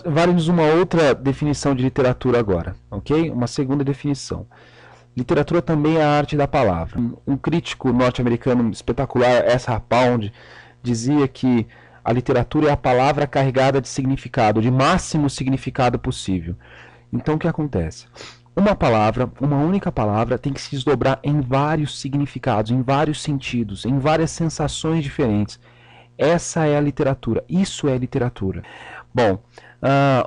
Vale-nos uma outra definição de literatura agora, ok? Uma segunda definição. Literatura também é a arte da palavra. Um crítico norte-americano espetacular, S.R. Pound, dizia que a literatura é a palavra carregada de significado, de máximo significado possível. Então o que acontece? Uma palavra, uma única palavra, tem que se desdobrar em vários significados, em vários sentidos, em várias sensações diferentes. Essa é a literatura, isso é literatura. Bom,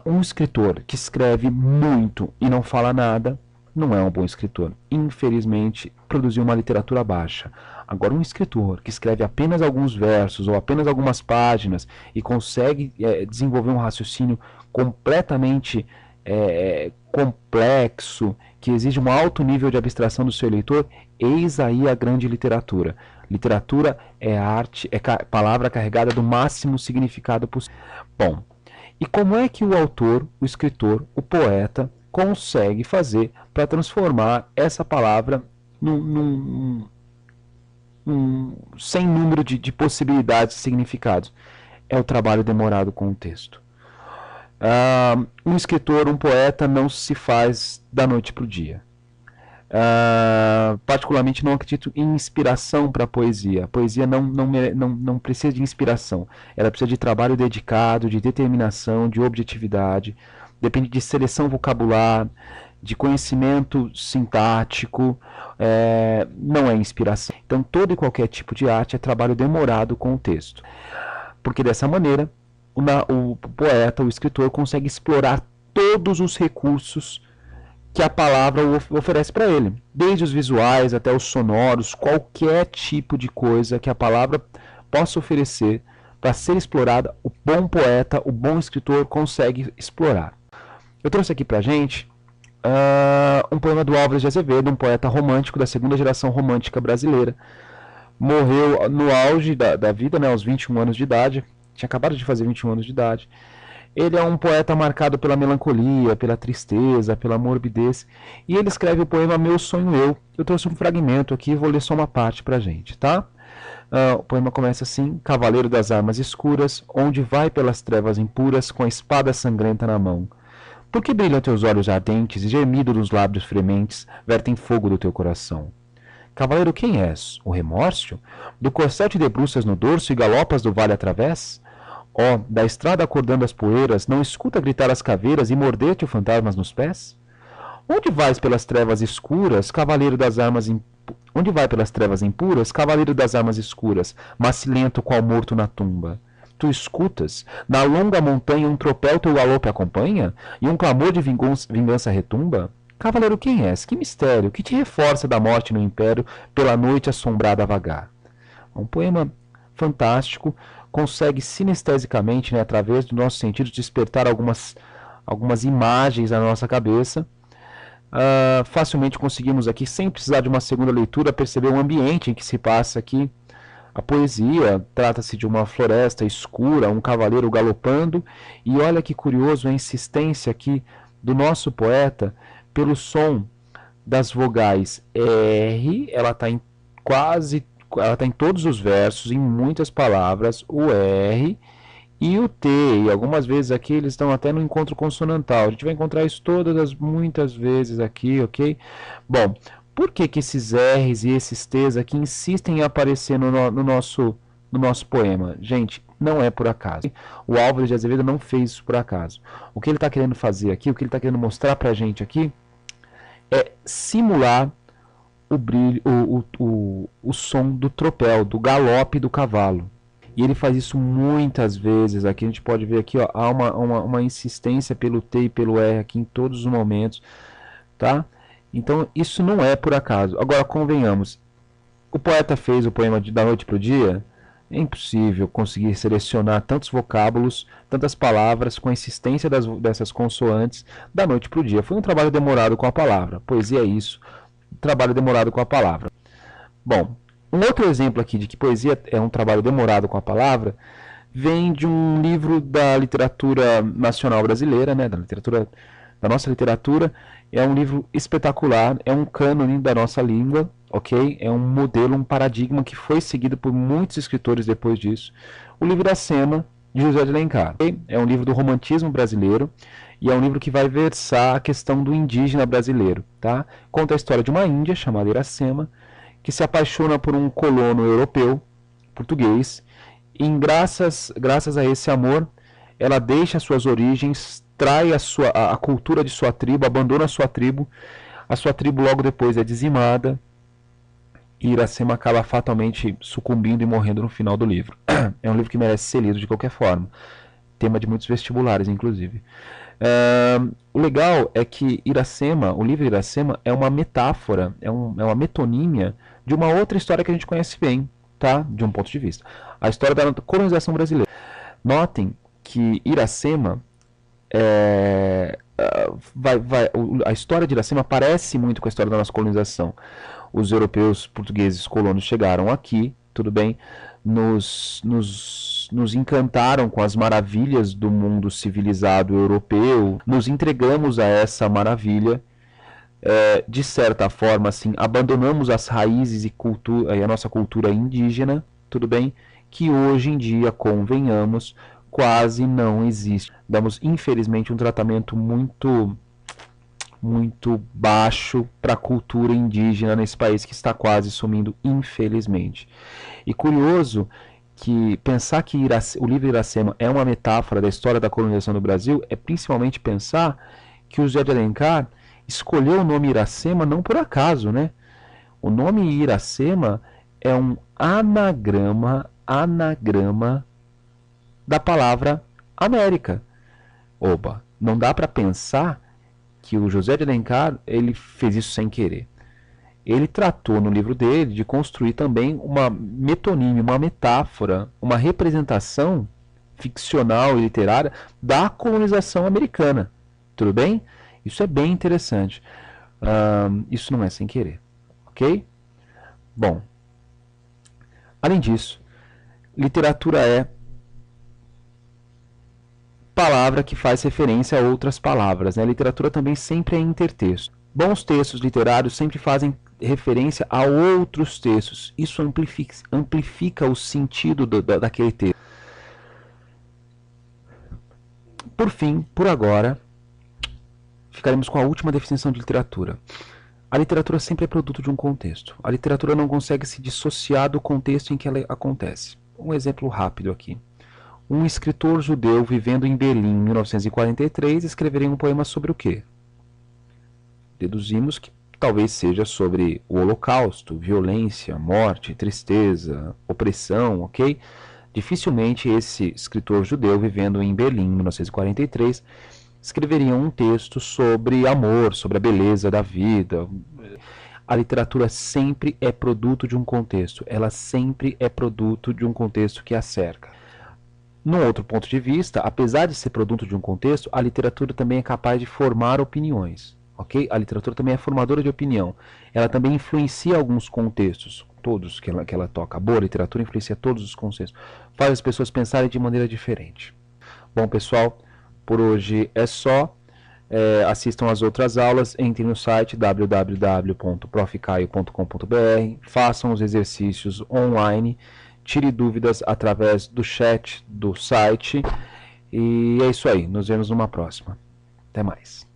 um escritor que escreve muito e não fala nada, não é um bom escritor. Infelizmente, produziu uma literatura baixa. Agora, um escritor que escreve apenas alguns versos ou apenas algumas páginas e consegue desenvolver um raciocínio completamente complexo, que exige um alto nível de abstração do seu leitor, eis aí a grande literatura. Literatura é arte, é palavra carregada do máximo significado possível. Bom, e como é que o autor, o escritor, o poeta consegue fazer para transformar essa palavra num sem número de possibilidades e significados? É o trabalho demorado com o texto. Um escritor, um poeta não se faz da noite para o dia. Particularmente não acredito em inspiração para a poesia. A poesia não precisa de inspiração. Ela precisa de trabalho dedicado, de determinação, de objetividade. Depende de seleção vocabular, de conhecimento sintático. Não é inspiração. Então todo e qualquer tipo de arte é trabalho demorado com o texto. Porque dessa maneira o poeta, o escritor, consegue explorar todos os recursos que a palavra oferece para ele, desde os visuais até os sonoros, qualquer tipo de coisa que a palavra possa oferecer para ser explorada, o bom poeta, o bom escritor consegue explorar. Eu trouxe aqui para a gente um poema do Álvares de Azevedo, um poeta romântico da segunda geração romântica brasileira. Morreu no auge da vida, né, aos 21 anos de idade, tinha acabado de fazer 21 anos de idade. Ele é um poeta marcado pela melancolia, pela tristeza, pela morbidez. E ele escreve o poema Meu Sonho Eu. Eu trouxe um fragmento aqui e vou ler só uma parte pra gente, tá? O poema começa assim: Cavaleiro das armas escuras, onde vai pelas trevas impuras, com a espada sangrenta na mão. Por que brilham teus olhos ardentes e gemido dos lábios frementes vertem fogo do teu coração? Cavaleiro, quem és? O remorso? Do corcel te debruças no dorso e galopas do vale através? Da estrada acordando as poeiras, não escuta gritar as caveiras e morder-te o fantasmas nos pés? Onde vais pelas trevas escuras, cavaleiro das armas Onde vai pelas trevas impuras, cavaleiro das armas escuras, macilento qual morto na tumba? Tu escutas, na longa montanha um tropel teu galope acompanha, e um clamor de vingança retumba? Cavaleiro, quem és? Que mistério, que te reforça da morte no império, pela noite assombrada a vagar? Um poema fantástico, consegue sinestesicamente, né, através do nosso sentido, despertar algumas imagens na nossa cabeça. Facilmente conseguimos aqui, sem precisar de uma segunda leitura, perceber o ambiente em que se passa aqui a poesia. Trata-se de uma floresta escura, um cavaleiro galopando, e olha que curioso a insistência aqui do nosso poeta pelo som das vogais R. Ela está em todos os versos, em muitas palavras, o R e o T, e algumas vezes aqui eles estão até no encontro consonantal. A gente vai encontrar isso muitas vezes aqui, ok? Bom, por que esses R's e esses T's aqui insistem em aparecer no nosso poema? Gente, não é por acaso. O Álvares de Azevedo não fez isso por acaso. O que ele está querendo fazer aqui, o que ele está querendo mostrar pra gente aqui, é simular o brilho, o som do tropel, do galope do cavalo. E ele faz isso muitas vezes. Aqui a gente pode ver aqui, ó, há uma insistência pelo T e pelo R aqui em todos os momentos, tá? Então isso não é por acaso. Agora convenhamos, o poeta fez o poema da noite para o dia? É impossível conseguir selecionar tantos vocábulos, tantas palavras com a insistência dessas consoantes da noite para o dia. Foi um trabalho demorado com a palavra. Poesia é isso. Trabalho demorado com a palavra. Bom, um outro exemplo aqui de que poesia é um trabalho demorado com a palavra vem de um livro da literatura nacional brasileira, né, da nossa literatura. É um livro espetacular, é um cânone da nossa língua, ok? É um modelo, um paradigma que foi seguido por muitos escritores depois disso. O livro Iracema, de José de Alencar. É um livro do romantismo brasileiro e é um livro que vai versar a questão do indígena brasileiro. Tá? Conta a história de uma índia chamada Iracema, que se apaixona por um colono europeu, português, e graças a esse amor, ela deixa suas origens, trai a cultura de sua tribo, abandona a sua tribo logo depois é dizimada, e Iracema acaba fatalmente sucumbindo e morrendo no final do livro. É um livro que merece ser lido de qualquer forma. Tema de muitos vestibulares, inclusive. O legal é que Iracema, o livro Iracema, é uma metáfora, é uma metonímia de uma outra história que a gente conhece bem, tá? De um ponto de vista. A história da colonização brasileira. Notem que Iracema a história de Iracema parece muito com a história da nossa colonização. Os europeus, portugueses, colonos chegaram aqui, tudo bem, nos encantaram com as maravilhas do mundo civilizado europeu, nos entregamos a essa maravilha, de certa forma, assim, abandonamos as raízes e a nossa cultura indígena, tudo bem, que hoje em dia, convenhamos, quase não existe. Damos, infelizmente, um tratamento muito baixo para a cultura indígena nesse país que está quase sumindo, infelizmente. E curioso que pensar que o livro Iracema é uma metáfora da história da colonização do Brasil é principalmente pensar que o José de Alencar escolheu o nome Iracema não por acaso, né? O nome Iracema é um anagrama da palavra América. Oba, não dá para pensar que o José de Alencar ele fez isso sem querer. Ele tratou no livro dele de construir também uma metonímia, uma metáfora, uma representação ficcional e literária da colonização americana. Tudo bem? Isso é bem interessante. Isso não é sem querer. Ok? Bom, além disso, literatura é palavra que faz referência a outras palavras. Né? A literatura também sempre é intertexto. Bons textos literários sempre fazem referência a outros textos. Isso amplifica o sentido daquele texto. Por fim, por agora, ficaremos com a última definição de literatura. A literatura sempre é produto de um contexto. A literatura não consegue se dissociar do contexto em que ela acontece. Um exemplo rápido aqui. Um escritor judeu vivendo em Berlim em 1943 escreveria um poema sobre o quê? Deduzimos que talvez seja sobre o Holocausto, violência, morte, tristeza, opressão, ok? Dificilmente esse escritor judeu vivendo em Berlim em 1943 escreveria um texto sobre amor, sobre a beleza da vida. A literatura sempre é produto de um contexto, ela sempre é produto de um contexto que a cerca. Num outro ponto de vista, apesar de ser produto de um contexto, a literatura também é capaz de formar opiniões. Okay? A literatura também é formadora de opinião. Ela também influencia alguns contextos, todos que ela toca. A boa literatura influencia todos os contextos. Faz as pessoas pensarem de maneira diferente. Bom, pessoal, por hoje é só. Assistam às outras aulas, entrem no site www.profcaio.com.br, façam os exercícios online, tire dúvidas através do chat do site. E é isso aí, nos vemos numa próxima. Até mais.